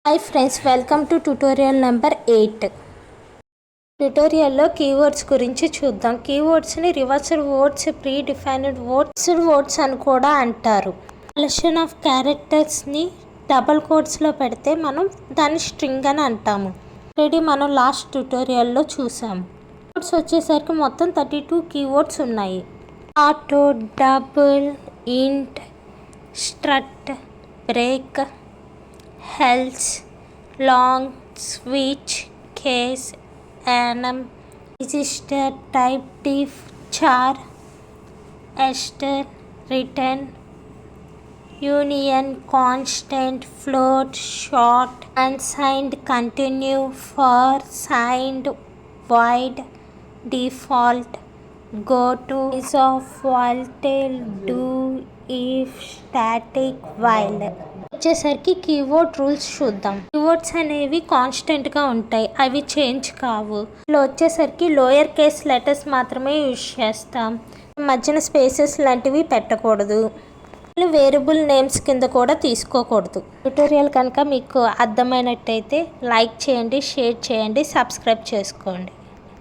Hi friends, welcome to tutorial number 8. ట్యుటోరియల్లో keywords గురించి చూద్దాం. కీవర్డ్స్ని reversed words, predefined words అని కూడా అంటారు. కలెక్షన్ ఆఫ్ క్యారెక్టర్స్ని డబల్ కోట్స్లో పెడితే మనం దాన్ని స్ట్రింగ్ అని అంటాము. ఆల్రెడీ మనం లాస్ట్ ట్యుటోరియల్లో చూసాము. కీవర్డ్స్ వచ్చేసరికి మొత్తం 32 కీవర్డ్స్ ఉన్నాయి. ఆటో, డబుల్, ఇంట్, strut, break, health, long, switch, case, annum, register, type, diff, char, ester, return, union, constant, float, short, unsigned, continue, for, signed, void, default, go to, is of, volatile, do, if, static, while. వచ్చేసరికి keyword rules చూద్దాం. Keywords అనేవి కాన్స్టెంట్గా ఉంటాయి, అవి change కావు. ఇలా వచ్చేసరికి lower case letters మాత్రమే యూజ్ చేస్తాం. మధ్యన స్పేసెస్ లాంటివి పెట్టకూడదు. వేరియబుల్ నేమ్స్ కింద కూడా తీసుకోకూడదు. ట్యుటోరియల్ కనుక మీకు అర్థమైనట్టయితే లైక్ చేయండి, షేర్ చేయండి, సబ్స్క్రైబ్ చేసుకోండి.